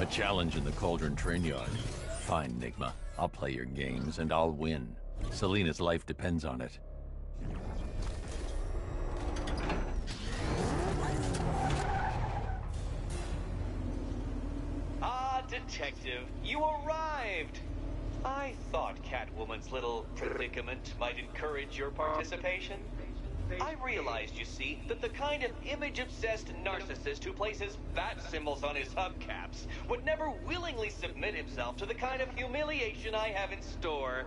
A challenge in the Cauldron train yard. Fine, Enigma. I'll play your games, and I'll win. Selina's life depends on it. Ah, Detective, you arrived! I thought Catwoman's little predicament might encourage your participation. I realized, you see, that the kind of image-obsessed narcissist who places bat symbols on his hubcaps would never willingly submit himself to the kind of humiliation I have in store.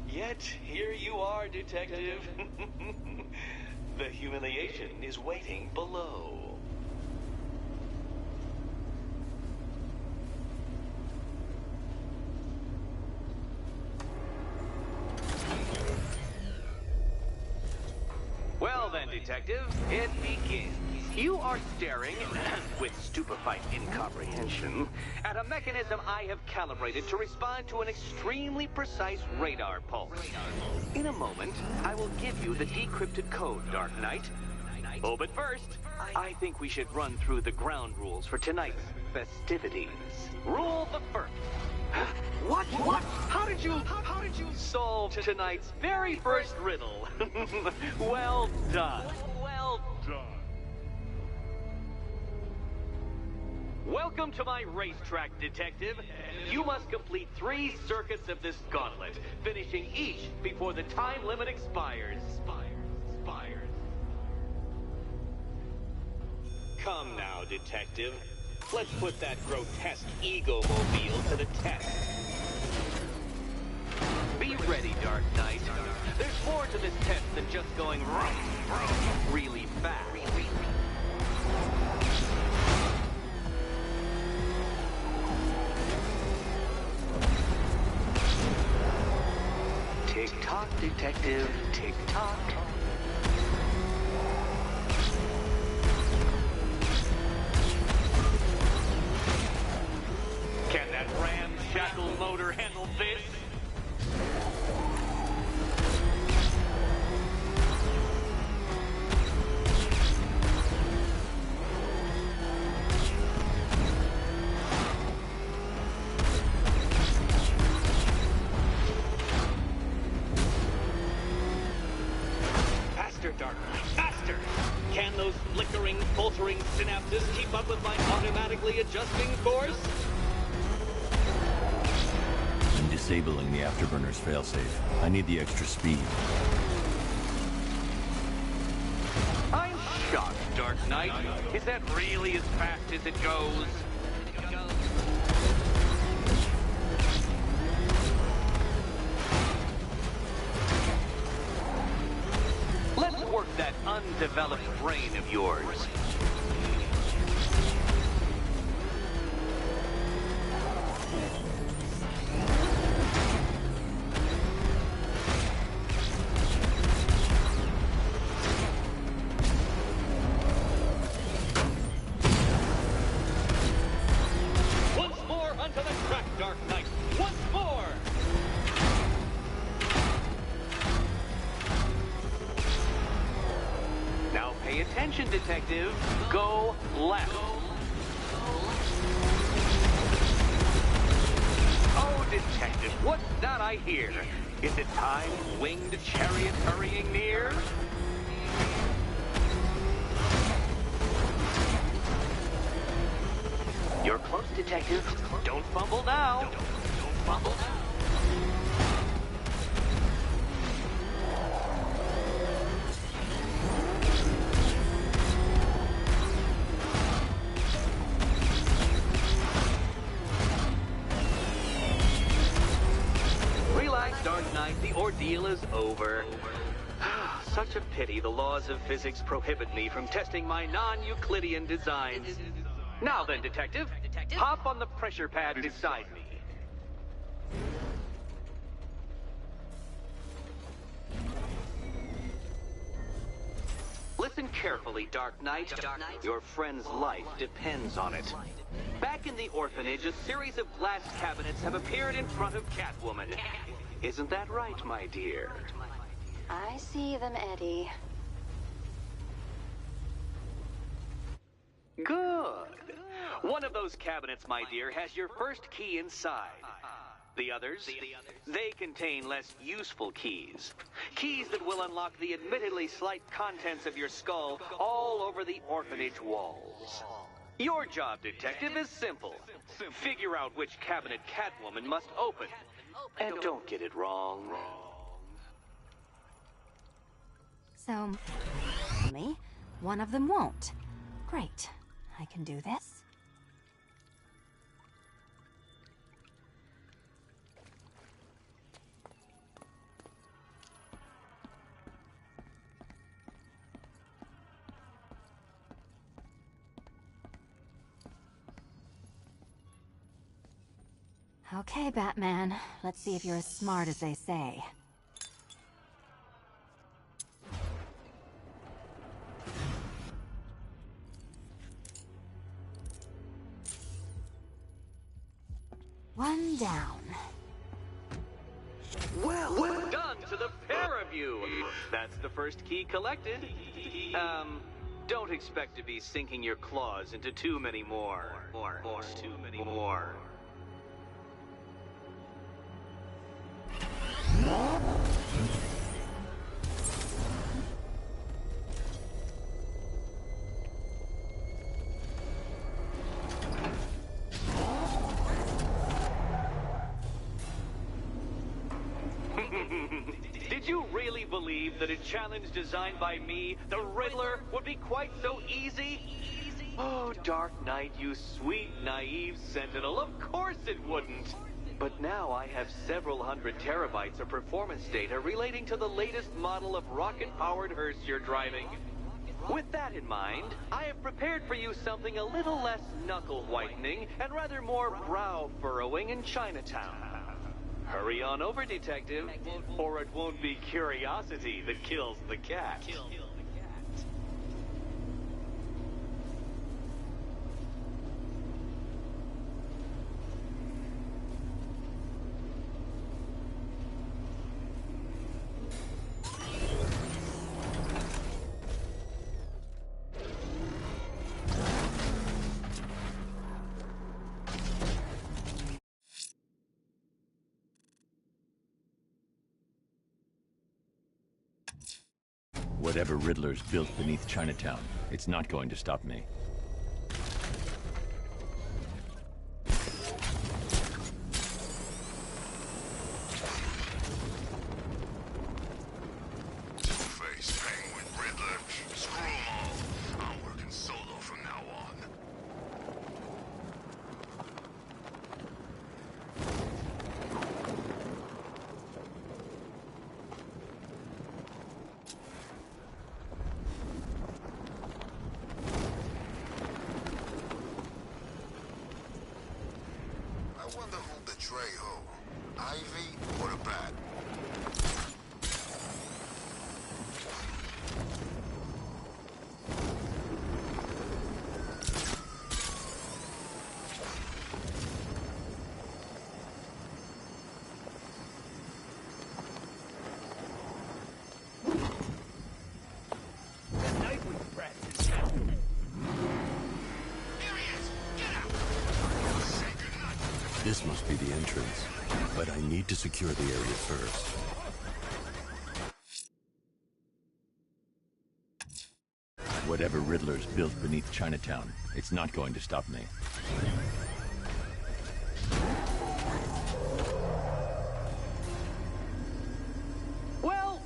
Yet, here you are, Detective. The humiliation is waiting below. Well then, Detective, it begins. You are staring, with stupefied incomprehension, at a mechanism I have calibrated to respond to an extremely precise radar pulse. In a moment, I will give you the decrypted code, Dark Knight. Oh, but first, I think we should run through the ground rules for tonight's festivities. Rule the first. What? How did you solve tonight's very first riddle? Well done. Well done. Welcome to my racetrack, Detective. You must complete 3 circuits of this gauntlet, finishing each before the time limit expires. Come now, Detective. Let's put that grotesque ego-mobile to the test. Be ready, Dark Knight. There's more to this test than just going really fast. Tick-tock, Detective, tick-tock. Can that ramshackle motor handle this? Faster, Dark Knight, faster! Can those flickering, faltering synapses keep up with my automatically adjusting course? Disabling the afterburner's failsafe. I need the extra speed. I'm shocked, Dark Knight. Is that really as fast as it goes? Let's work that undeveloped brain of yours. Attention, Detective. Go left. Oh, Detective, what's that I hear? Is it time, winged chariot hurrying near? You're close, Detective. Don't fumble now. Don't fumble now. Dark Knight, the ordeal is over. Such a pity the laws of physics prohibit me from testing my non-Euclidean designs. Now then, Detective, hop on the pressure pad beside me. Listen carefully, Dark Knight. Your friend's life depends on it. Back in the orphanage, a series of glass cabinets have appeared in front of Catwoman. Isn't that right, my dear? I see them, Eddie. Good. One of those cabinets, my dear, has your first key inside. The others, they contain less useful keys. Keys that will unlock the admittedly slight contents of your skull all over the orphanage walls. Your job, detective, is simple. Figure out which cabinet Catwoman must open. And don't get it wrong. So, me, one of them won't. Great. I can do this. Okay, Batman. Let's see if you're as smart as they say. One down. Well done to the pair of you. That's the first key collected. Don't expect to be sinking your claws into too many more. Too many more. Did you really believe that a challenge designed by me, the Riddler, would be quite so easy? Oh, Dark Knight, you sweet, naive sentinel, of course it wouldn't. But now I have several hundred terabytes of performance data relating to the latest model of rocket-powered hearse you're driving. With that in mind, I have prepared for you something a little less knuckle-whitening and rather more brow-furrowing in Chinatown. Hurry on over, detective, or it won't be curiosity that kills the cat. Whatever Riddler's built beneath Chinatown, it's not going to stop me. Two-Face, Penguin, Riddler, screw 'em all. I'm working solo from now on. I wonder who'll betray who, Ivy or the Bat? This must be the entrance, but I need to secure the area first. Whatever Riddler's built beneath Chinatown, it's not going to stop me.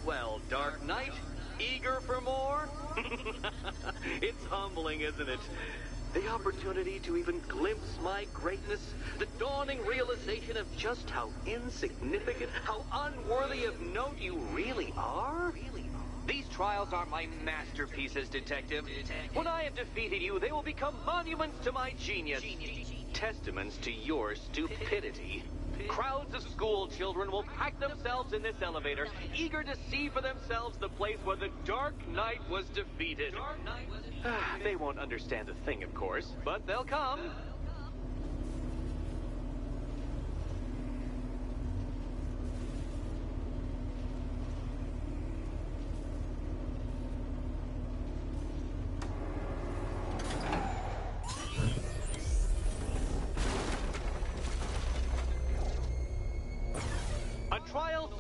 Well, Dark Knight, eager for more? It's humbling, isn't it? The opportunity to even glimpse my greatness, the dawning realization of just how insignificant, how unworthy of note you really are? These trials are my masterpieces, detective. When I have defeated you, they will become monuments to my genius, testaments to your stupidity. Crowds of school children will pack themselves in this elevator, eager to see for themselves the place where the Dark Knight was defeated. They won't understand a thing, of course, but they'll come.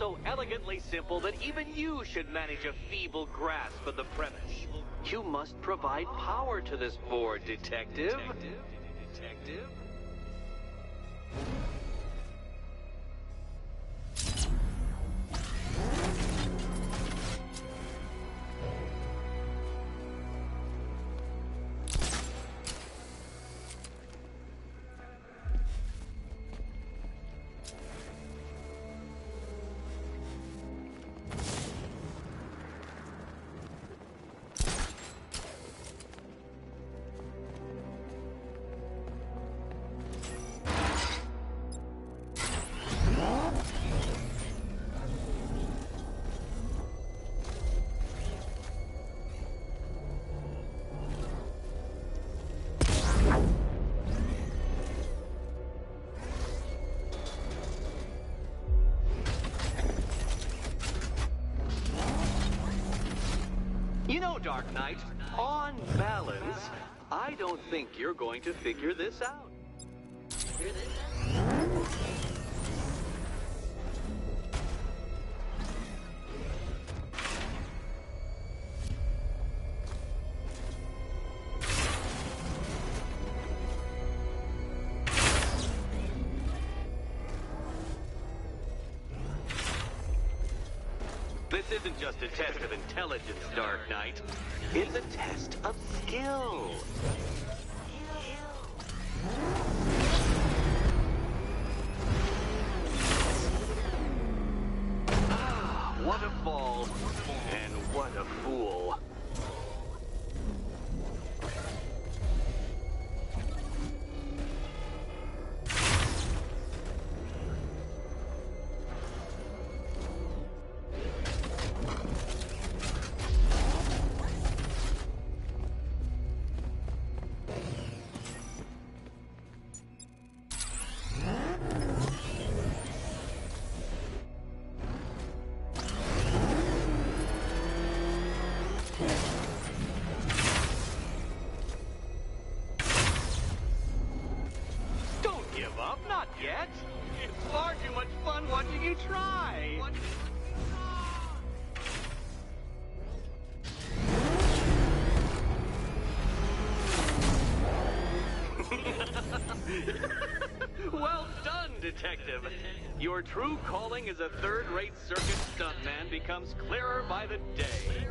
so elegantly simple that even you should manage a feeble grasp of the premise. You must provide power to this board, Detective. Detective? You know, Dark Knight, on balance, I don't think you're going to figure this out. This isn't just a test of intelligence, Dark Knight. It's a test of skill. Ah, what a fall, and what a fool. Not yet. It's far too much fun watching you try. Well done, Detective. Your true calling as a third-rate circus stuntman becomes clearer by the day.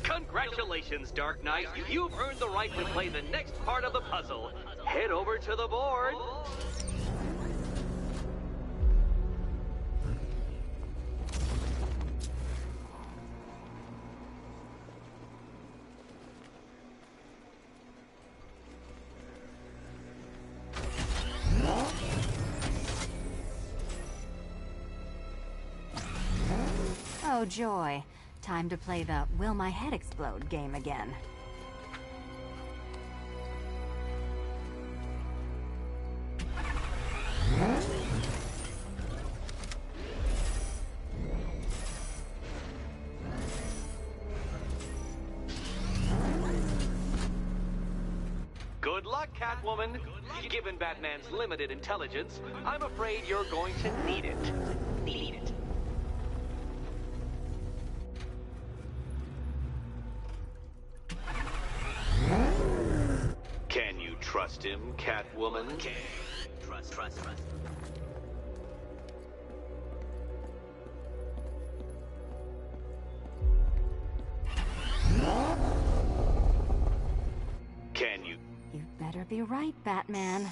Congratulations, Dark Knight. You've earned the right to play the next part of the puzzle. Head over to the board. Oh, joy. Time to play the Will My Head Explode game again. Good luck, Catwoman. Given Batman's limited intelligence, I'm afraid you're going to need it. Need it. Can you trust him, Catwoman? Okay. Trust. Can you? You'd better be right, Batman.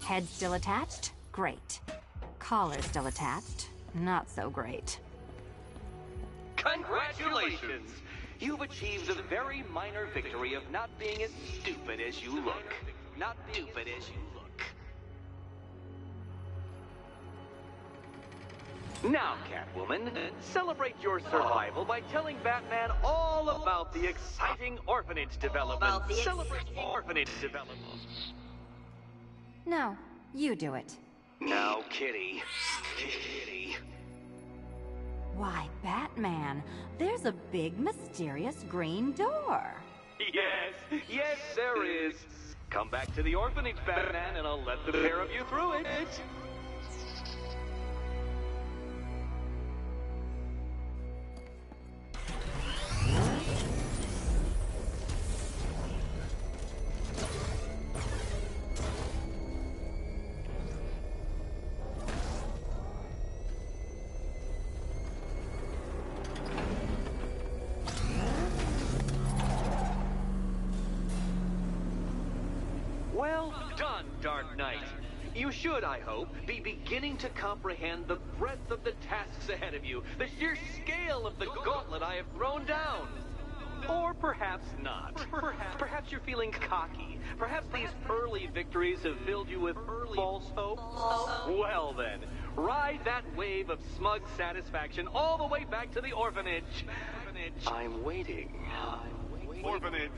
Head still attached? Great. Collar still attached? Not so great. Congratulations! You've achieved the very minor victory of not being as stupid as you look. Not stupid as you look. Now, Catwoman, celebrate your survival by telling Batman all about about the exciting orphanage development. Celebrate orphanage development. No, you do it. Now, Kitty. Kitty. Why, Batman, there's a big mysterious green door. Yes, there is. Come back to the orphanage, Batman, and I'll let the pair of you through it. Well done, Dark Knight. You should, I hope, be beginning to comprehend the breadth of the tasks ahead of you, the sheer scale of the gauntlet I have thrown down. Or perhaps not. Perhaps you're feeling cocky. Perhaps these early victories have filled you with false hope. Well then, ride that wave of smug satisfaction all the way back to the orphanage. I'm waiting. Orphanage.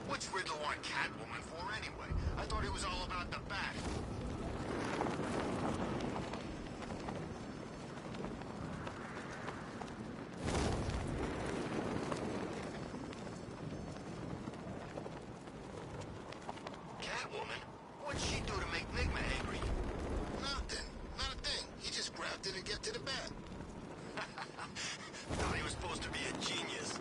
What's Riddler want Catwoman for anyway? I thought it was all about the bat. Catwoman? What'd she do to make Enigma angry? Nothing. Not a thing. He just grabbed it and get to the bat. Thought he was supposed to be a genius.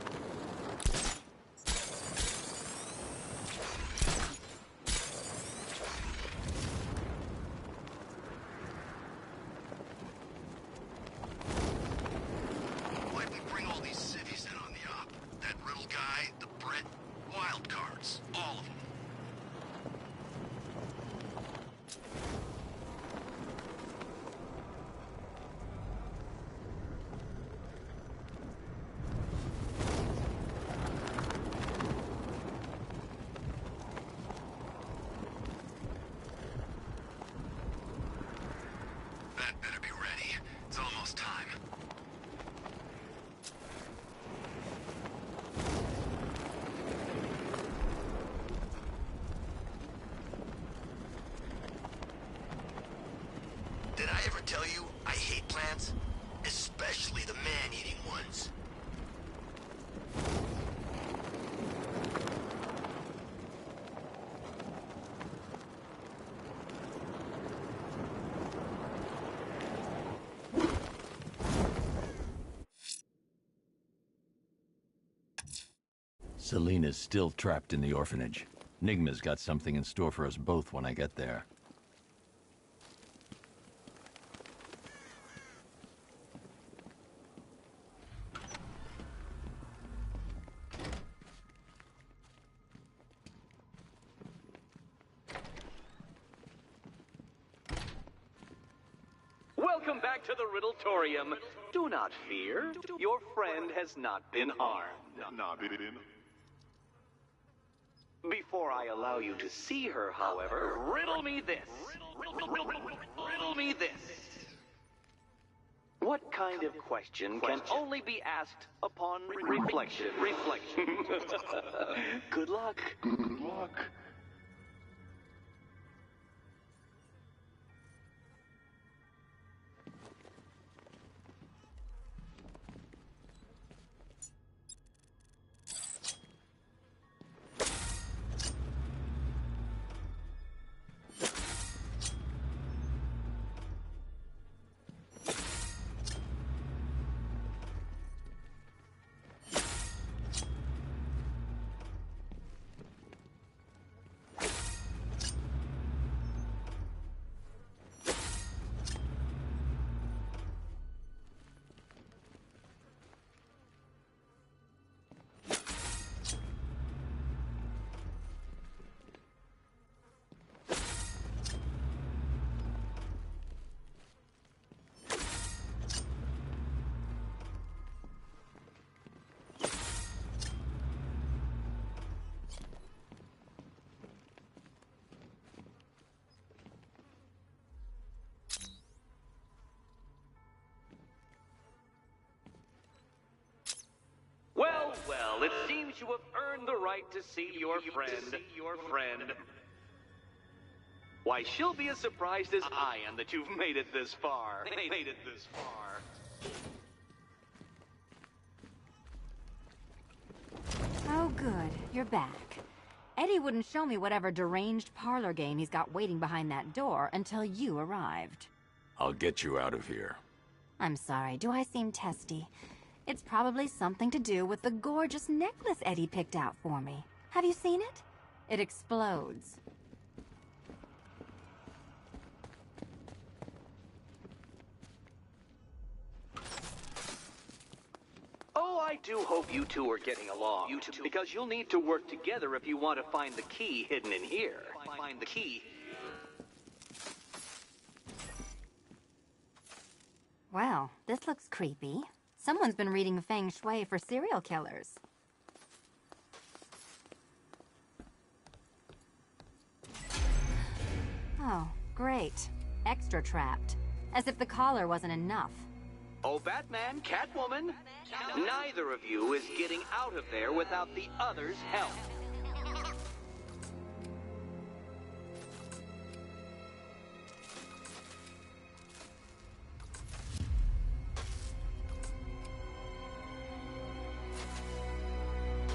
Why'd we bring all these cities in on the op? That Riddle guy, the Brit, wild cards, all of them. That better be ready. It's almost time. Did I ever tell you I hate plants? Especially the man-eating ones. Selina's still trapped in the orphanage. Enigma's got something in store for us both when I get there. Welcome back to the Riddletorium. Do not fear. Your friend has not been harmed. Before I allow you to see her, however, riddle me this. Riddle me this. What kind of question can only be asked upon reflection? Good luck. Good luck. well, it seems you have earned the right to see your friend. Why, she'll be as surprised as I am that you've made it this far. Oh, good. You're back. Eddie wouldn't show me whatever deranged parlor game he's got waiting behind that door until you arrived. I'll get you out of here. I'm sorry, do I seem testy? It's probably something to do with the gorgeous necklace Eddie picked out for me. Have you seen it? It explodes. Oh, I do hope you two are getting along. Because you'll need to work together if you want to find the key hidden in here. Find the key. Well, this looks creepy. Someone's been reading feng shui for serial killers. Oh, great. Extra trapped. As if the collar wasn't enough. Oh, Batman, Catwoman, neither of you is getting out of there without the other's help.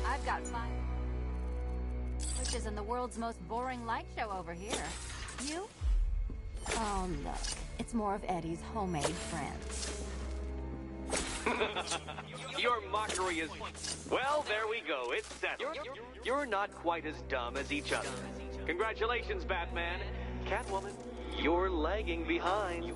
I've got 5 witches in the world's most boring light show over here. You? Oh, look. It's more of Eddie's homemade friends. Your mockery is... Well, there we go. It's settled. You're not quite as dumb as each other. Congratulations, Batman. Catwoman, you're lagging behind.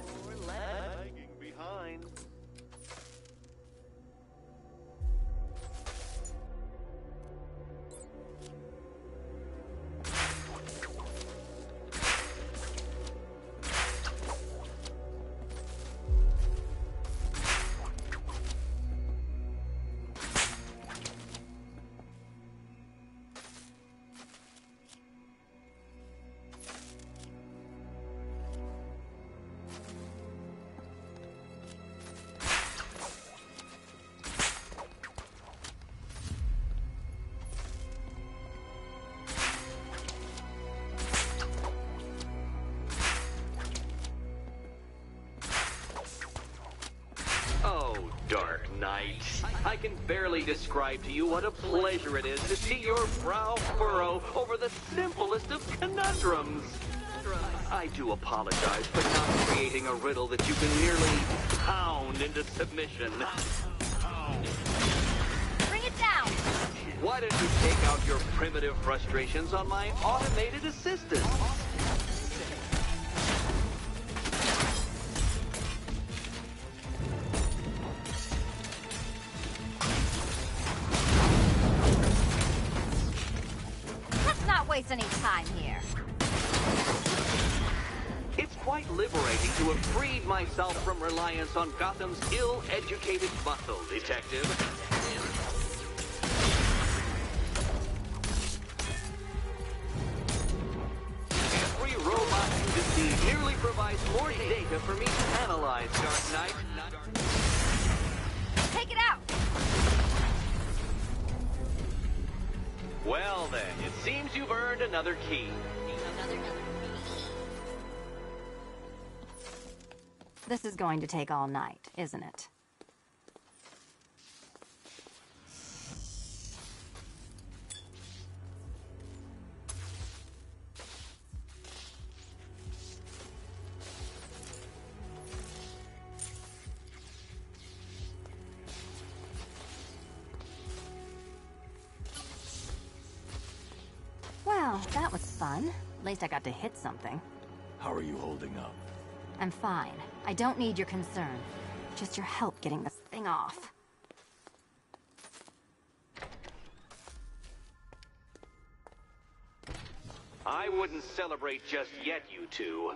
Dark Knight, I can barely describe to you what a pleasure it is to see your brow furrow over the simplest of conundrums. I do apologize for not creating a riddle that you can merely pound into submission. Bring it down! Why don't you take out your primitive frustrations on my automated assistant? Waste any time here. It's quite liberating to have freed myself from reliance on Gotham's ill-educated muscle, Detective. Every robot you deceive merely provides more data for me to analyze, Dark Knight. Take it out! Well then, it seems you've earned another key. This is going to take all night, isn't it? Well, that was fun. At least I got to hit something. How are you holding up? I'm fine. I don't need your concern. Just your help getting this thing off. I wouldn't celebrate just yet, you two.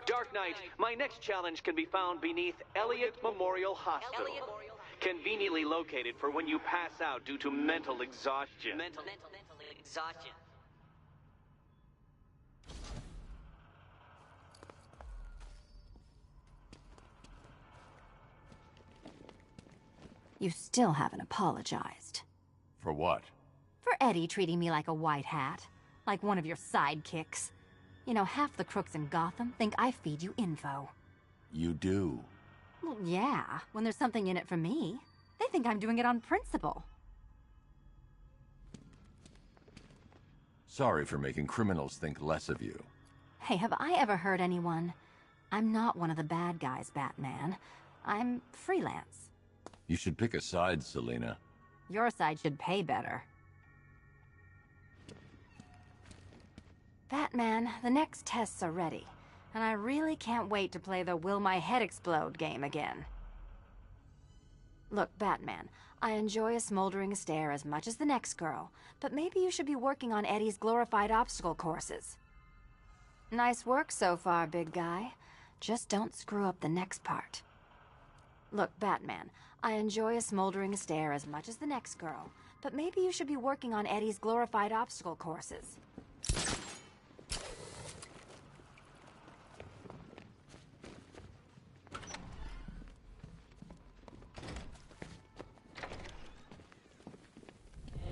Dark Knight, my next challenge can be found beneath Elliott Memorial Hospital. Conveniently located for when you pass out due to mental exhaustion. Mental exhaustion. You still haven't apologized. For what? For Eddie treating me like a white hat. Like one of your sidekicks. You know, half the crooks in Gotham think I feed you info. You do. Well, yeah, when there's something in it for me. They think I'm doing it on principle. Sorry for making criminals think less of you. Hey, have I ever hurt anyone? I'm not one of the bad guys, Batman. I'm freelance. You should pick a side, Selina. Your side should pay better. Batman, the next tests are ready. And I really can't wait to play the Will My Head Explode game again. Look, Batman, I enjoy a smoldering stare as much as the next girl, but maybe you should be working on Eddie's glorified obstacle courses. Nice work so far, big guy. Just don't screw up the next part. Look, Batman, I enjoy a smoldering stare as much as the next girl, but maybe you should be working on Eddie's glorified obstacle courses.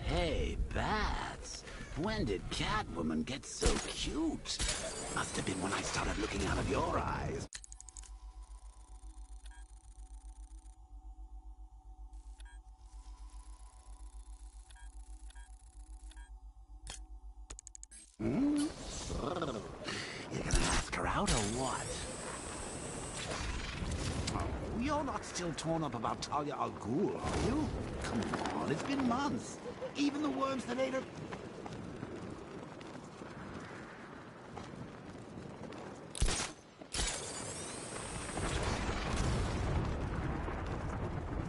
Hey, Bats. When did Catwoman get so cute? Must have been when I started looking out of your eyes. Hmm? You're gonna ask her out or what? Oh, you're not still torn up about Talia al Ghul, are you? Come on, it's been months. Even the worms that ate her...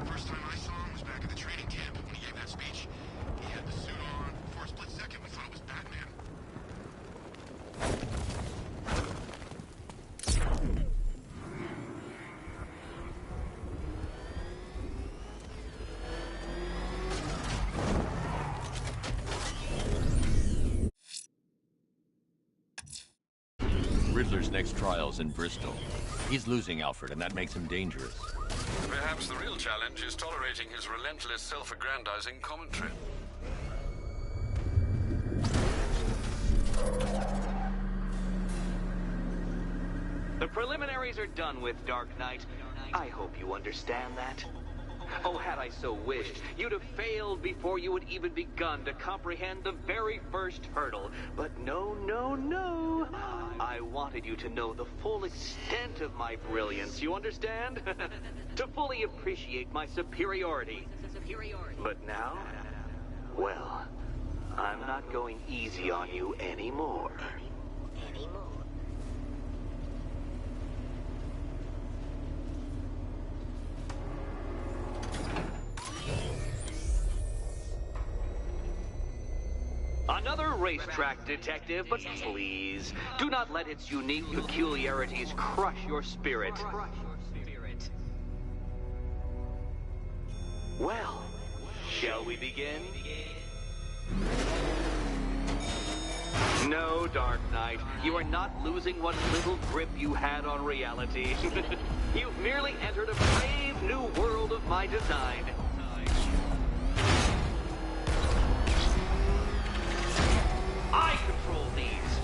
First time I saw him was back at the training camp when he gave that speech. He had the suit on. For a split second, we thought it was Batman. Riddler's next trial's in Bristol. He's losing Alfred, and that makes him dangerous. Perhaps the real challenge is tolerating his relentless self-aggrandizing commentary. The preliminaries are done with, Dark Knight. I hope you understand that. Oh, had I so wished, you'd have failed before you had even begun to comprehend the very first hurdle. But no, no, no. I wanted you to know the full extent of my brilliance, you understand? To fully appreciate my superiority. But now, well, I'm not going easy on you anymore. Another racetrack detective, but please, do not let its unique peculiarities crush your spirit. Well, shall we begin? No, Dark Knight, you are not losing what little grip you had on reality. You've merely entered a brave new world of my design. I control these.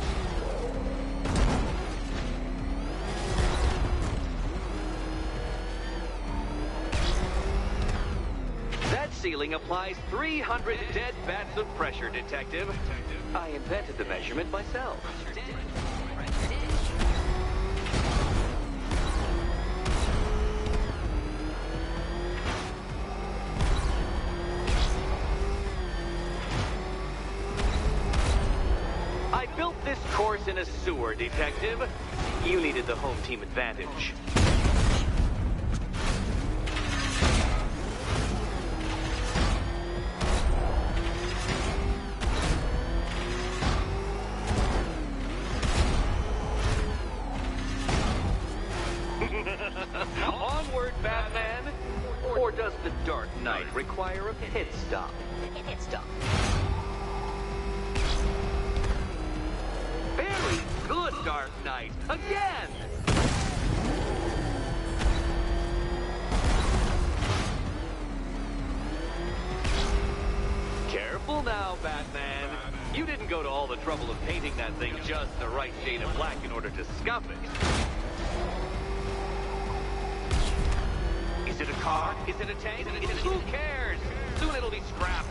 That ceiling applies 300 dead bats of pressure, Detective. I invented the measurement myself. I built this course in a sewer, Detective. You needed the home team advantage. Onward, Batman! Or does the Dark Knight require a pit stop? Very good, Dark Knight. Again! go to all the trouble of painting that thing just the right shade of black in order to scuff it. Is it a car? Is it a tank? Who cares? Soon it'll be scrapped.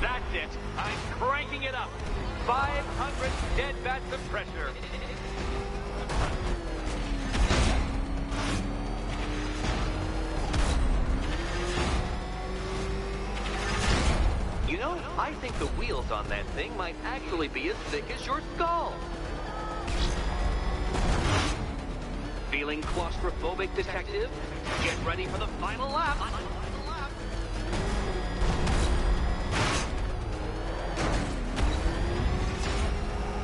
That's it. I'm cranking it up. 500 dead bats of pressure. You know, I think the wheels on that thing might actually be as thick as your skull. Feeling claustrophobic, detective? Get ready for the final lap.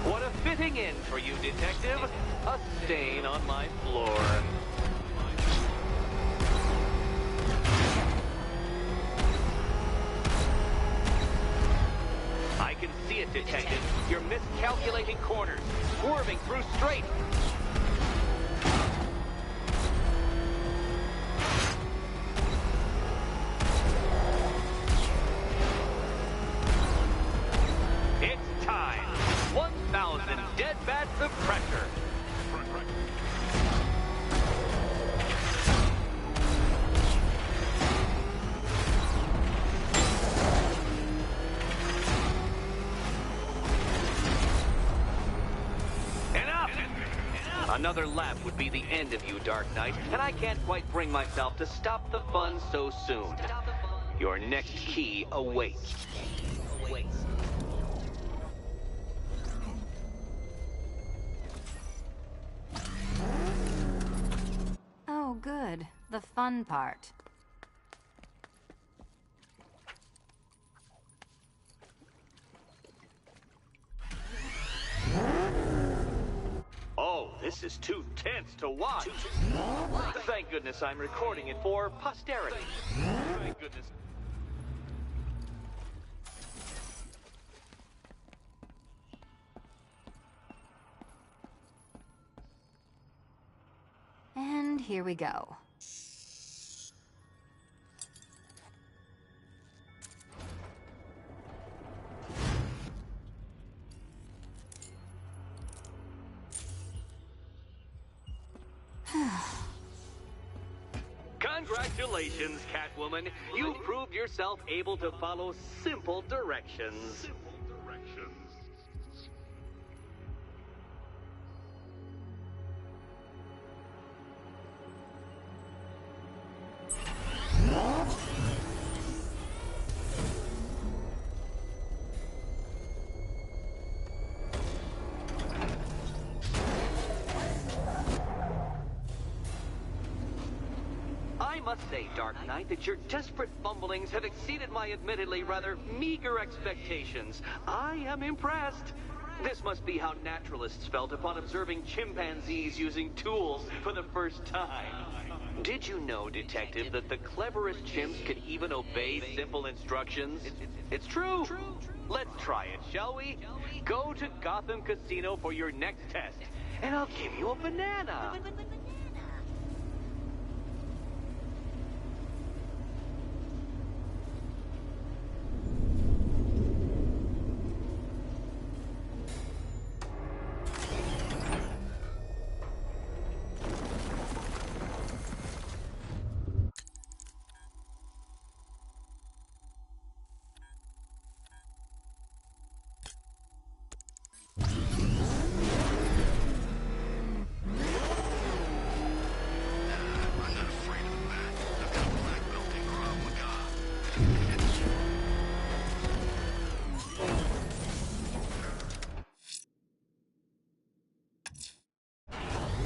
What a fitting end for you, detective. A stain on my floor. I can see it, detective. You're miscalculating corners, swerving through straight. It's time. 1,000 dead bats of pressure. Another lap would be the end of you, Dark Knight, and I can't quite bring myself to stop the fun so soon. Your next key awaits. Oh, good. The fun part. Oh, this is too tense to watch. Thank goodness I'm recording it for posterity. Thank goodness. And here we go. Congratulations, Catwoman. You proved yourself able to follow simple directions. I must say, Dark Knight, that your desperate fumblings have exceeded my admittedly rather meager expectations. I am impressed. This must be how naturalists felt upon observing chimpanzees using tools for the first time. Did you know, Detective, that the cleverest chimps can even obey simple instructions? It's true. Let's try it, shall we? Go to Gotham Casino for your next test, and I'll give you a banana.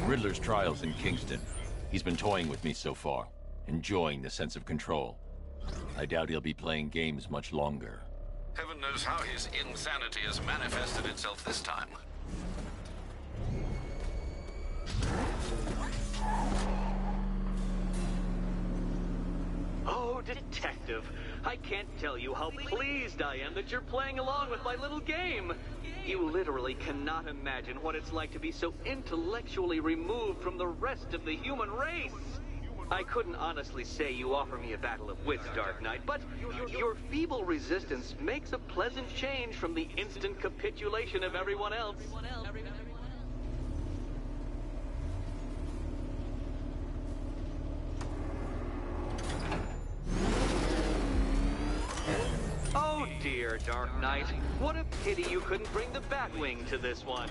Riddler's trial's in Kingston. He's been toying with me so far, enjoying the sense of control. I doubt he'll be playing games much longer. Heaven knows how his insanity has manifested itself this time. Oh, detective. I can't tell you how pleased I am that you're playing along with my little game. You literally cannot imagine what it's like to be so intellectually removed from the rest of the human race. I couldn't honestly say you offer me a battle of wits, Dark Knight, but your feeble resistance makes a pleasant change from the instant capitulation of everyone else. Oh dear, Dark Knight. What a pity you couldn't bring the Batwing to this one.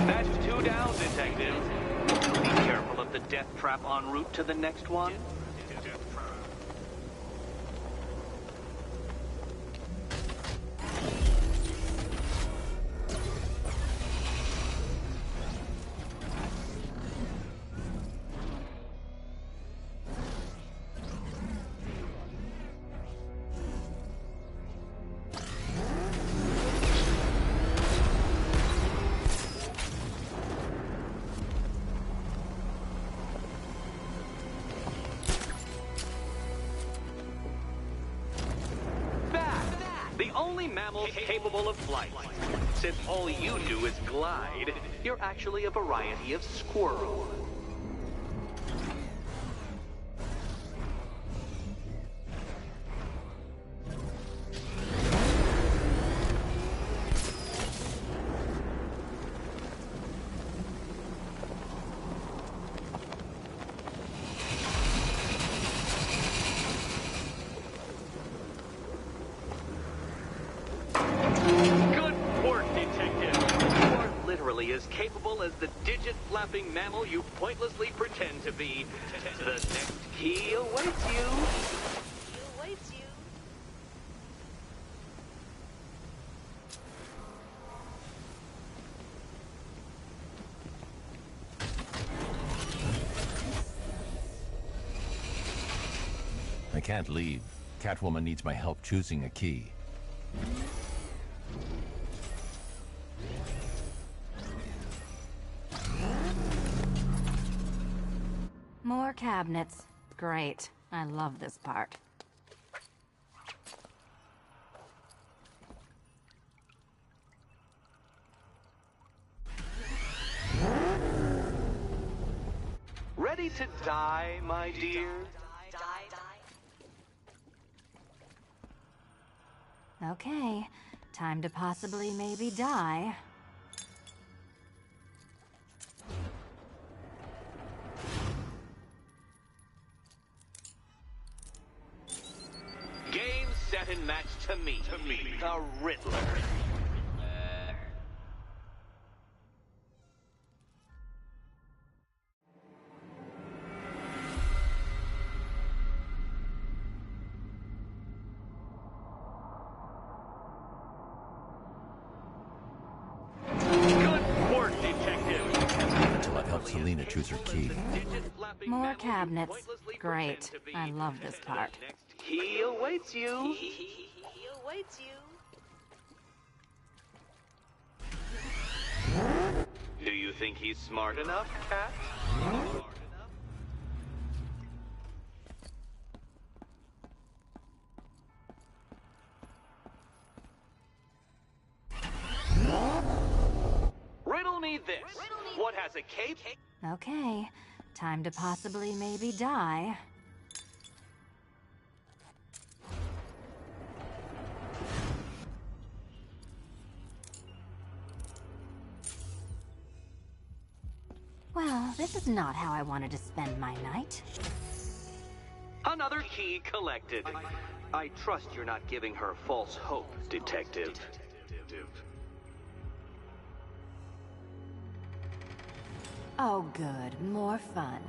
That's 2 down, Detective. Be careful of the death trap en route to the next one. The only mammal capable of flight. Since all you do is glide, you're actually a variety of squirrel. As capable as the digit-flapping mammal you pointlessly pretend to be. The next key awaits you. I can't leave. Catwoman needs my help choosing a key. More cabinets. Great. I love this part. Ready to die, my dear? Okay. Time to possibly maybe die. Game, set, and match to me. The Riddler. Good work, Detective. Until I've helped Selina choose her key. More cabinets. Great. I love this part. He awaits you. Do you think he's smart enough, Cat? Riddle me this. What has a cape? Okay. Time to possibly maybe die. Well, this is not how I wanted to spend my night. Another key collected. I trust you're not giving her false hope, Detective. Oh, good. More fun.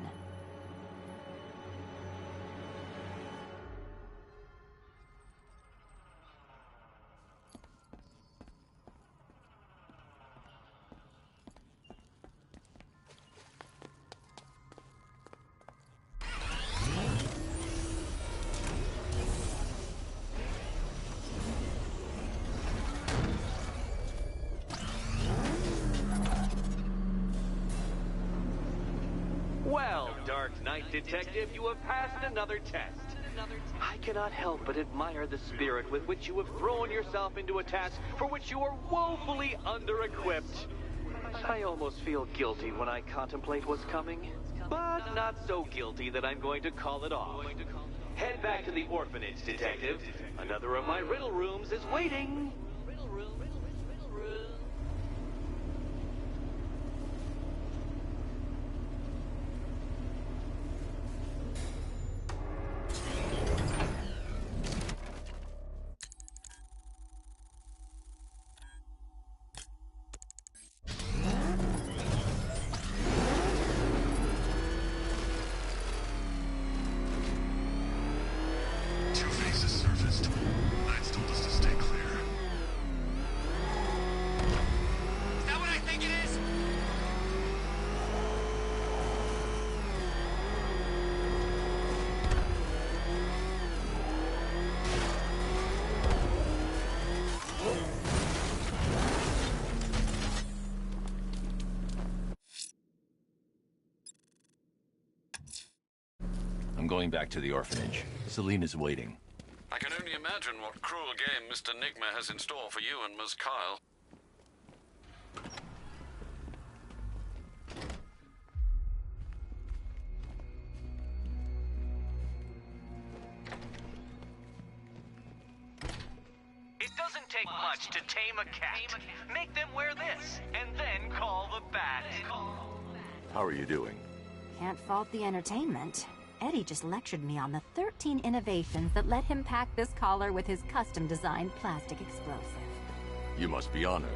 Well, Dark Knight Detective, you have passed another test. I cannot help but admire the spirit with which you have thrown yourself into a task for which you are woefully under-equipped. I almost feel guilty when I contemplate what's coming, but not so guilty that I'm going to call it off. Head back to the orphanage, Detective. Another of my riddle rooms is waiting. Two-Face's surfaced. Knights told us to stay clear. Is that what I think it is? I'm going back to the orphanage. Selena's waiting. I can only imagine what cruel game Mr. Nigma has in store for you and Ms. Kyle. It doesn't take much to tame a cat. Make them wear this, and then call the bat. How are you doing? Can't fault the entertainment. Eddie just lectured me on the 13 innovations that let him pack this collar with his custom-designed plastic explosive. You must be honored.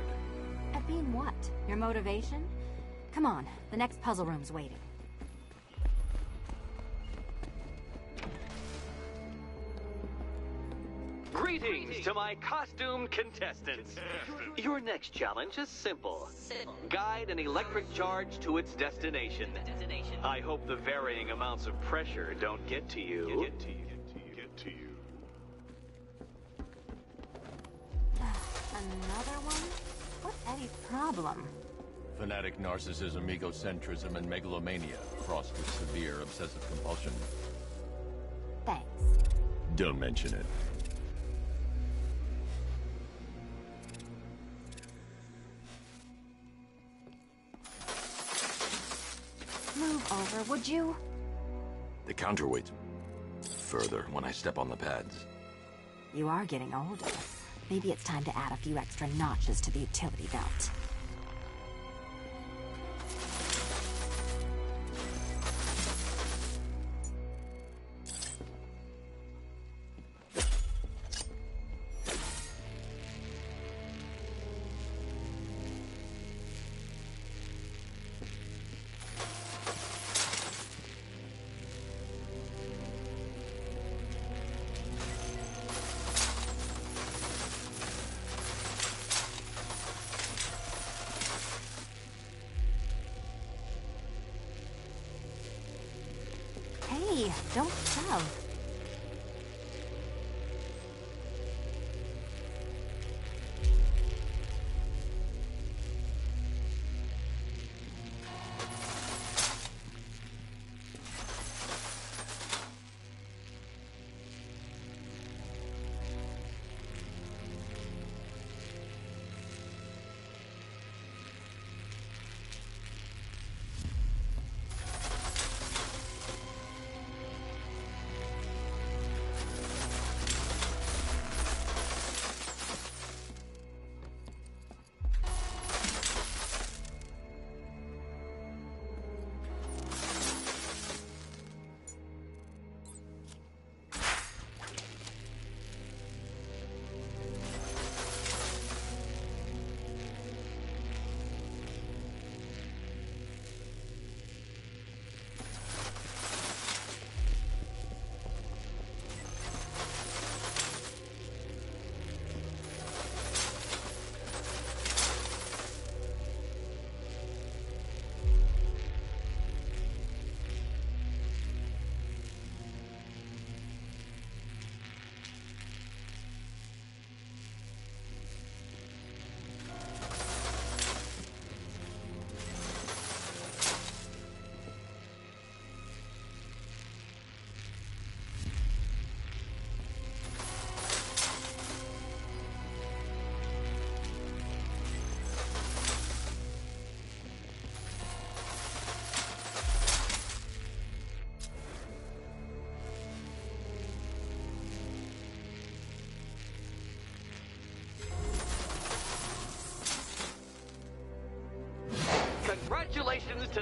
At being what? Your motivation? Come on, the next puzzle room's waiting. Greetings to my costume contestants. Your next challenge is simple. Guide an electric charge to its destination. I hope the varying amounts of pressure don't get to you. Another one? What's Eddie's problem? Fanatic narcissism, egocentrism, and megalomania, crossed with severe obsessive compulsion. Thanks. Don't mention it. Move over, would you? The counterweight. Further when I step on the pads. You are getting older. Maybe it's time to add a few extra notches to the utility belt. Hey, don't shove.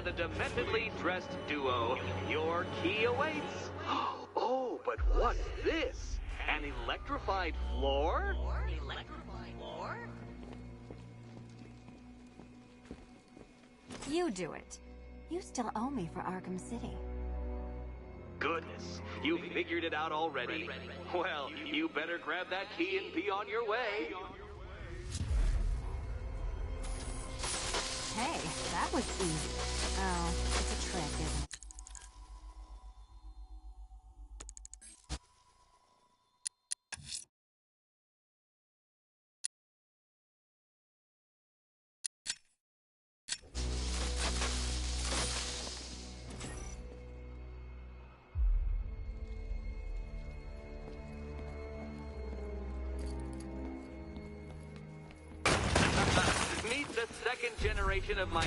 the dementedly dressed duo. Your key awaits. Oh, but what's this? An electrified floor? Electrified floor? You do it. You still owe me for Arkham City. Goodness, you figured it out already. Well, you better grab that key and be on your way. Hey, that was easy. Oh, it's a trick, isn't it? Meet the second generation of my